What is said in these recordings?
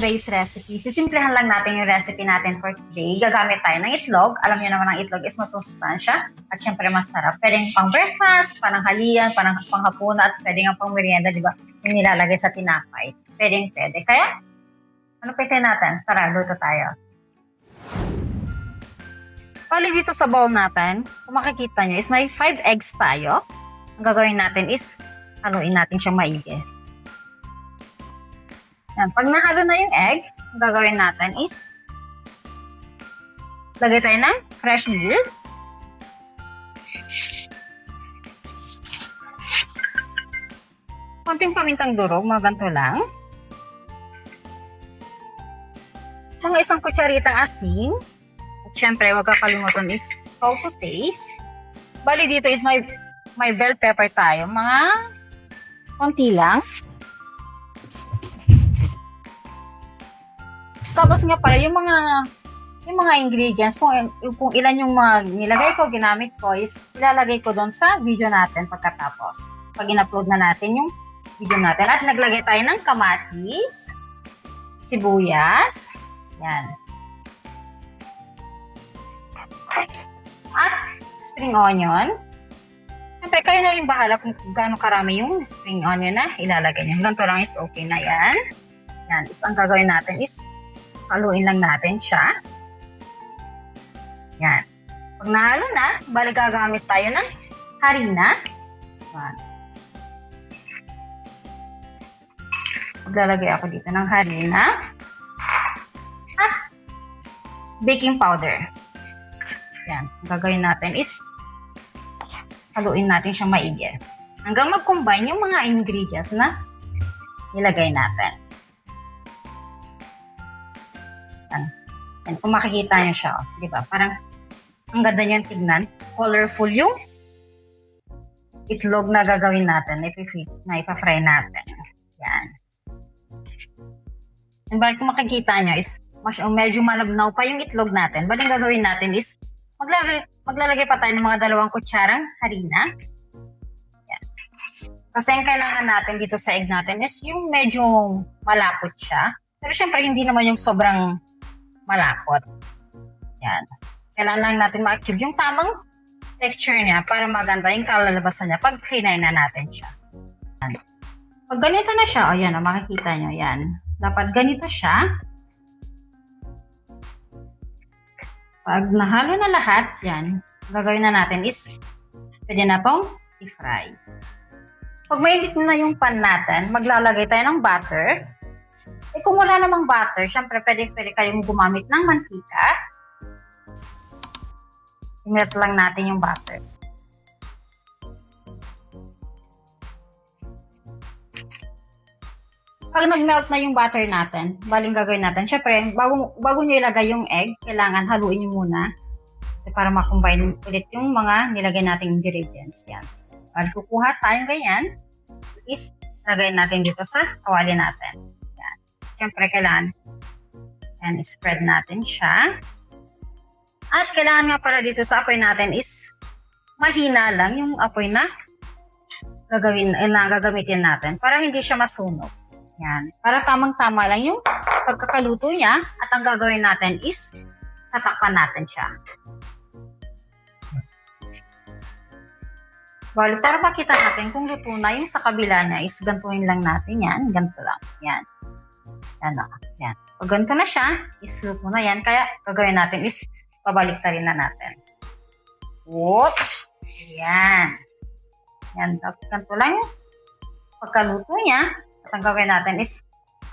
today's recipe. Sisimplihan lang natin yung recipe natin for today. Gagamit tayo ng itlog. Alam niyo naman ang itlog is masustansya at syempre masarap. Pwedeng pang breakfast, pananghalian, panghapunan at pwedeng ang pang merienda, di ba? Yung nilalagay sa tinapay. Pwede. Kaya, ano pwede natin? Tara, luto tayo. Pali dito sa bowl natin, kung makikita nyo is may 5 eggs tayo. Ang gagawin natin is haluin natin siyang maigi. Yan. Pag nahalo na yung egg, ang gagawin natin is lagay tayo ng fresh milk. Konting pamintang durog, mga ganito lang. Mga 1 kutsaritang asin. At syempre, huwag kakalimutan is salt to taste. Bali dito is may bell pepper tayo. Mga konti lang. Tapos nga pala, yung mga ingredients, kung ilan yung mga nilagay ko, ginamit ko, is ilalagay ko doon sa video natin pagkatapos. Pag in-upload na natin yung video natin. At naglagay tayo ng kamatis, sibuyas, yan. At spring onion. Siyempre, kayo na rin bahala kung gaano karami yung spring onion na ilalagay nyo. Ganito lang is okay na yan. Yan, ang gagawin natin is haluin lang natin siya. Yan. Pag nahalo na, bali gagamit tayo ng harina. Yan. Maglalagay ako dito ng harina. At baking powder. Yan. Ang gagawin natin is haluin natin siyang maigi. Hanggang mag-combine yung mga ingredients na nilagay natin. And kung makikita nyo siya, di ba? Parang ang ganda niyang tignan. Colorful yung itlog na gagawin natin, na ipa-fry natin. Yan. And bali kung makikita nyo is medyo malabnaw pa yung itlog natin. Bali ang gagawin natin is maglalagay pa tayo ng mga 2 kutsarang harina. Yan. Kasi ang kailangan natin dito sa egg natin is yung medyo malapot siya. Pero syempre hindi naman yung sobrang malapot. Yan. Kailangan lang natin ma-achieve yung tamang texture niya para maganda yung kalalabasan niya pag frinay na natin siya. Yan. Pag ganito na siya, o yan, makikita nyo, yan. Dapat ganito siya. Pag nahalo na lahat, yan, gagawin na natin is pwede na tong i-fry. Pag mainit na yung pan natin, maglalagay tayo ng butter. Kung wala namang butter, syempre pwede kayong gumamit ng mantika. I-melt lang natin yung butter. Pag nag-melt na yung butter natin, baling gagawin natin. Syempre, bago nyo ilagay yung egg, kailangan haluin nyo muna. Para ma-combine ulit yung mga nilagay nating ingredients. Yan. Pag kukuha tayong ganyan, is lagay natin dito sa kawali natin. Siyempre, kailangan spread natin siya. At kailangan nga pala dito sa apoy natin is mahina lang yung apoy na gagamitin natin para hindi siya masunog. Yan. Para tamang-tama lang yung pagkakaluto niya at ang gagawin natin is tatakpan natin siya. Bali, para makita natin kung luto na yung sa kabila niya is gantuhin lang natin yan. Ganto lang. Yan. Yan. Pag ganito na siya, isluto na yan. Kaya, gagawin natin is, pabaliktarin na natin. Whoops! Yan. Yan. Ganito lang yung pagkaluto niya. At ang gagawin natin is,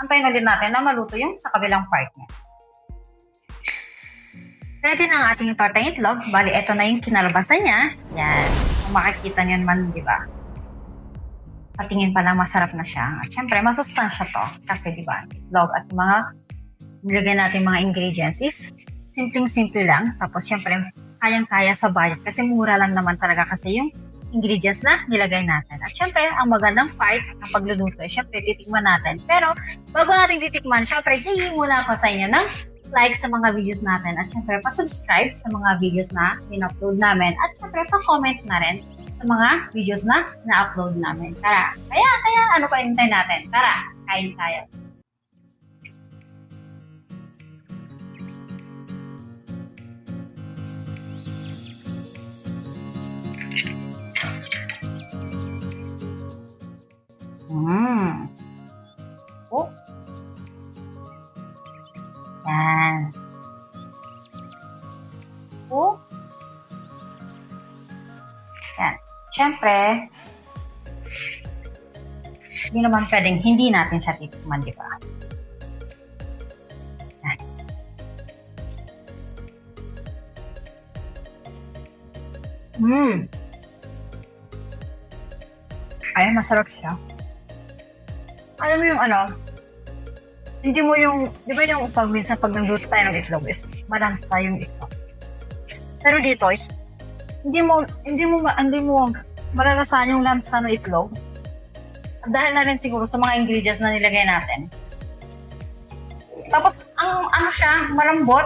antayin na din natin na maluto yung sa kabilang part niya. Ready na ang ating tortang itlog. Bali, ito na yung kinalabasan niya. Yan. Kung makikita niyo naman, di ba? Patingin pa lang masarap na siya. At syempre, masustansya to. Kasi diba, itlog at mga nilagay natin mga ingredients is simpleng-simple lang. Tapos syempre, kayang-kaya sa budget. Kasi mura lang naman talaga kasi yung ingredients na nilagay natin. At syempre, ang magandang part ng pagluluto, syempre, titikman natin. Pero, bago natin titikman, syempre, hindi muna ako sa inyo ng like sa mga videos natin. At syempre, pa-subscribe sa mga videos na in-upload namin. At syempre, pa-comment na rin sa mga videos na na-upload namin. Tara, kaya ano pa hintay natin? Tara, kain tayo. Oh. Yan. Siyempre, hindi naman pwedeng hindi natin siya titikman, di ba? Yan. Ay, masarap siya. Alam mo yung ano, hindi mo yung, di ba yung pag minsan pag nagluto tayo ng itlog is malansa yung itlog. Pero dito is, hindi mo malalasahan yung lansa ng itlog. Dahil na rin siguro sa mga ingredients na nilagay natin. Tapos, ang ano siya, malambot.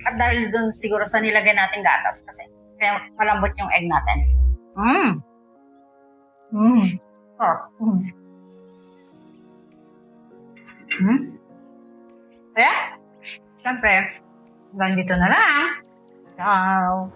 At dahil dun siguro sa nilagay natin gatas kasi kaya malambot yung egg natin. Sarap. Kaya, syempre, hanggang dito na lang. Ciao.